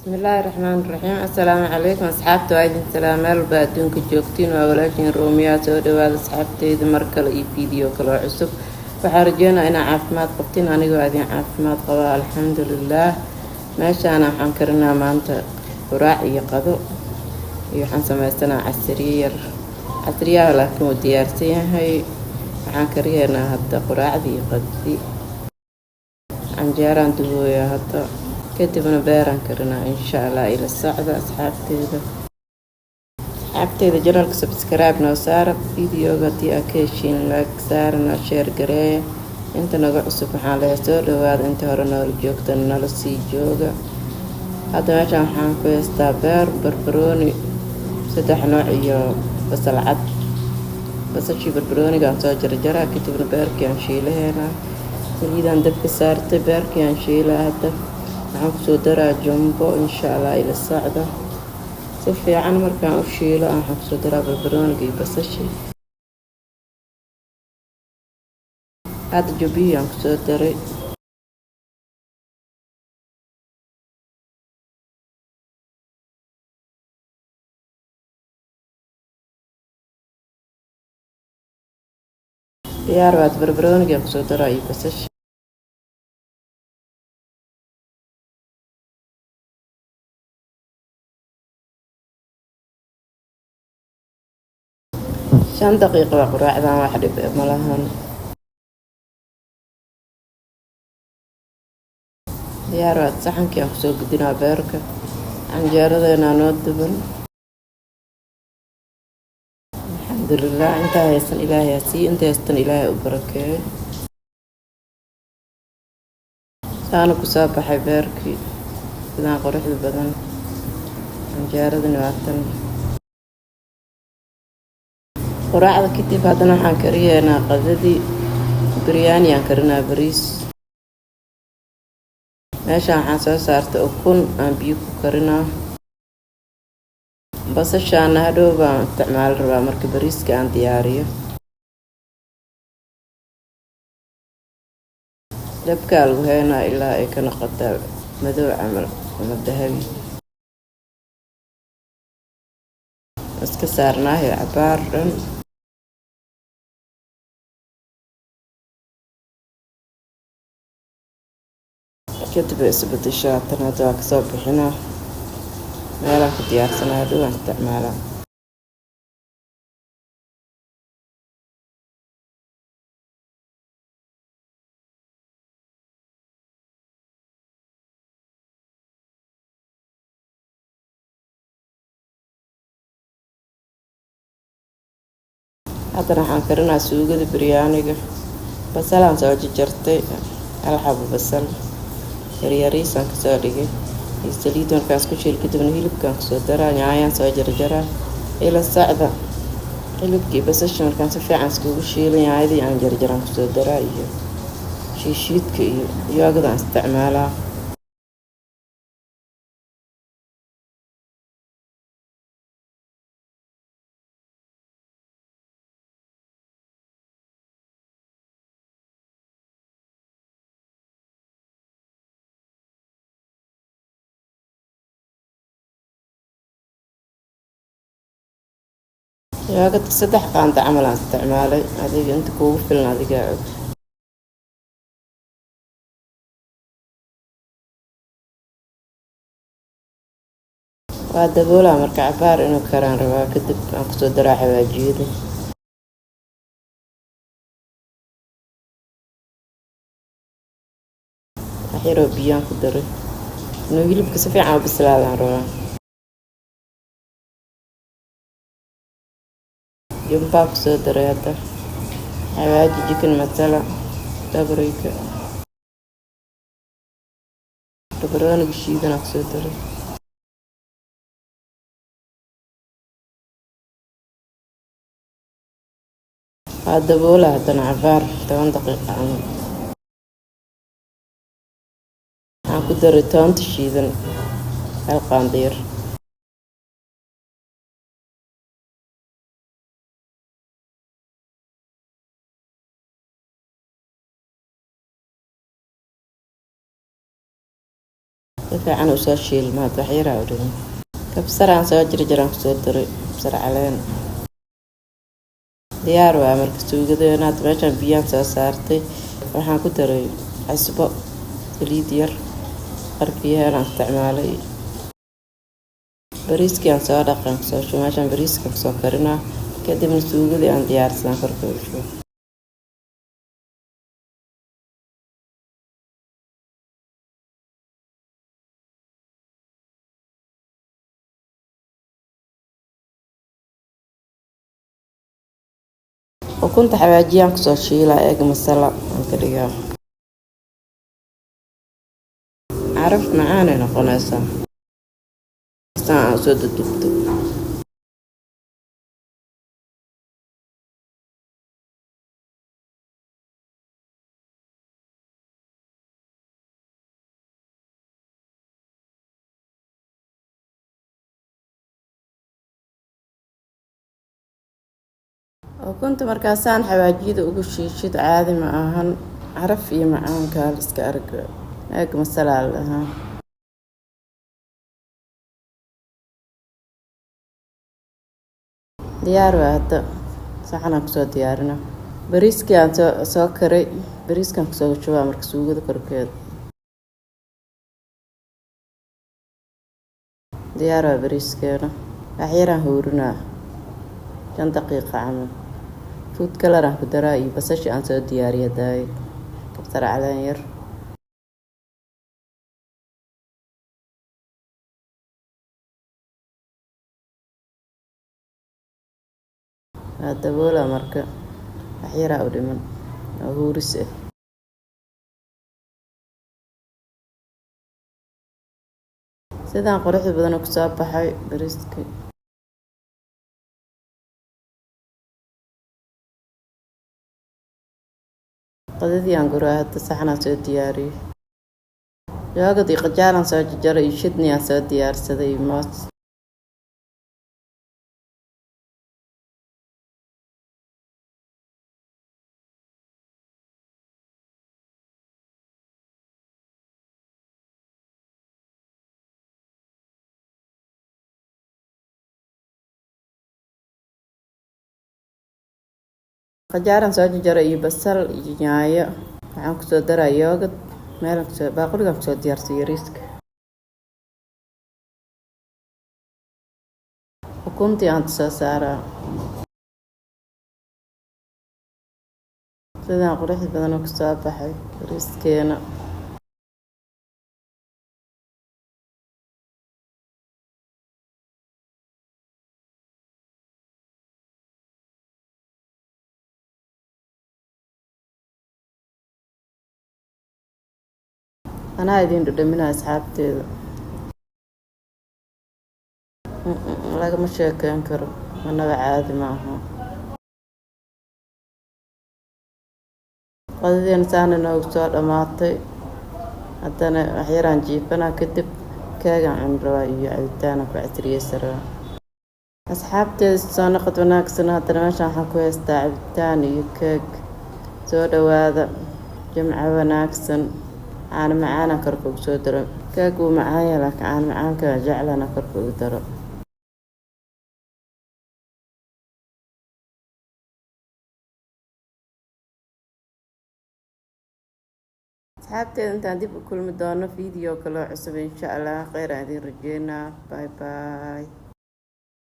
بسم الله الرحمن الرحيم. السلام عليكم أصحابتي وعيدين سلام مالبا أدونك جوكتين وولاشين روميات ودواد أصحابتي إذا مركل إي فيديو كلا عسب وحارجينا إنا عافمات قبتين أنا قاعدين عافمات قضاء الحمد لله ماشي. أنا حنكرنا مانتا قراعي قضو يحن سميستنا عسرية لكن وديارتين هاي حنكرينا هدا قراعي قدي عنجاران دويا هدا كدبنا بيران كرنا إن شاء الله إلى الساعة أصحابتي جرالك سبسكرايب نوسارة فيديو غتي أكيشين لايك سارنا شير قراية انت نقع سبحان الله يسول وهذا انت هرنا الجوكتا نلسي جوغا هذا ماشان حانكو يستابر بربروني سدح نوع إيو بس العد بس شي بربروني قام سو جرجرة كتبنا بيركي انشيله هنا سليدان دبك سارت بيركي انشيله هدف waxaan kusoo daraa jumbo insha allah ila sacda si fiican markaan u shiilo waxaan kusoo daraa barbarooniga iyo basasha hadda jubbihii aan kusoo daray diyaar waad barbarooniga aan kusoo daraa iyo basasha shan daqiiqo waa quraacdan wax dhib ma lahan diyaar waad saxankii aan kusoo gudinaa beerka canjeeradeena noo duban alxamdulilah intaa haysan ilaahay ha sii inta haystan ilaahay u barakeeyo saana kusoo baxay beerkii sidaan quruxda badan canjeeradani waa tan quraacda kadib haddana waxaan kariyeynaa qadadii biryaani aan karinaa bariis meeshaan waxaan soo saartay ukun aan biyo ku karinaa basashaana hadhow baan isticmaali rabaa marka bariiska aan diyaariyo dabkaa lagu heynaa ilaa ay ka noqotaa madow camal ama dahabi iska saarnaayo cabaar dhan kadib ay isbedeshaa tan hadda waa kasoo bixinaa meelaan ku diyaarsanaa hadhow aan isticmaalaa haddana waxaan karinaa suugada biryaaniga basalaan soo jarjartay hal xabo basal yaryariisaan kasoo dhigay iyo saliid markaas ku shiil kadibna hilibkaan kusoo daraa nyaayaan soo jarjaraa ila sacda hilibkii basasha markaan si fiican iskugu shiilay nyaayadii aan jarjaraan kusoo daraa iyo shiishiidka iyo yoogada aan isticmaalaa yoogada 3 qaando camal aan isticmaalay adiga inta kuugu filan adigaa og waa daboolaa marka cabaar inuu karaan rabaa kadib aan kusoo daraa xawaajiyada wax yaroo biyaan ku daray inuu hilibka si fiican u bislaadaan rabaa jumbaa kusoo daray hadda xawaaji jikin masala dabriga barbarooniga shiidanaa kusoo daray waa daboolaa haddana cabaar 10 daqiiqo camal waxaan ku daray toonta shiidan hal qaando yar si fiican u soo shiilmaad wax yar aa u dhiman. Kabsar aan soo jarjaraan kusoo daray kabsar caleen. Diyaar waa marka suugadeena hadda meeshaan biyaan soo saartay waxaan ku daray cusbo saliid yar qarbiyahan aan isticmaalay. Bariiskii aan soo dhaqan kusoo shubay meeshaan bariiska kusoo karinaa kadibna suugadii aan diyaarsan korka u shubay. ukunta xawaajiyaan kusoo shiilaa eeg masala aan ka dhigaa. Caraf macaan ay noqonaysaa aan soo dudubto. ukunta markaasaan xawaajiyada ugu shiishid caadi ma ahan caraf iyo macaanka la iska arka eeg masala lahaa. diyaar waa hadda saxanaan kusoo diyaarina bariiskii aan soo karay bariiskaan kusoo shubaa marka suugada korkeeda. diyaar waa bariiskeena wax yaraan huurinaa 5 daqiiqo camal. food color aan ku daraa iyo basasha aan soo diyaariya daay kabsar caleen yar. daboola marka wax yaraa u dhiman oo huuris ah. sidaan quruxda badan ku soo baxay bariiska. qadadii aan guraa hadda saxanaan soo diyaariyey. yoogad iyo qajaalaan soo jarjaray iyo shidni aan soo diyaarsaday iyo moos. qajaaraan soo jarjaray iyo basal iyo yaanyo waxaan kusoo daraa yoogad meel baaquligaan kusoo diyaarsaday yariiska. ukuntii aan soo saaraa sidaan quruxda badan ku soo baxay bariiskeena. anaa idin dhadhaminaa asxaabteeda lagama sheekeyn karo manaba caadi maaha. qadadeena saana noogu soo dhammaatay haddana wax yaraan jiifanaa kadib keegaan cuni rabaa iyo cabitaanaan ku casriyeysan rabaa. asxaabteeda soo noqod wanaagsan. haddana meeshaan waxaan ku haystaa cabitaan iyo keeg. soo dhawaada jimco wanaagsan. caano macaanaan korka ugu soo daro keeg wuu macaan yahay laakiin caano macaanka jeclana korka ugu daro. asxaabteeda intaan dib u kulmi doono video kaloo cusub insha allah kheyr aan idin rajeynaa. bye bye.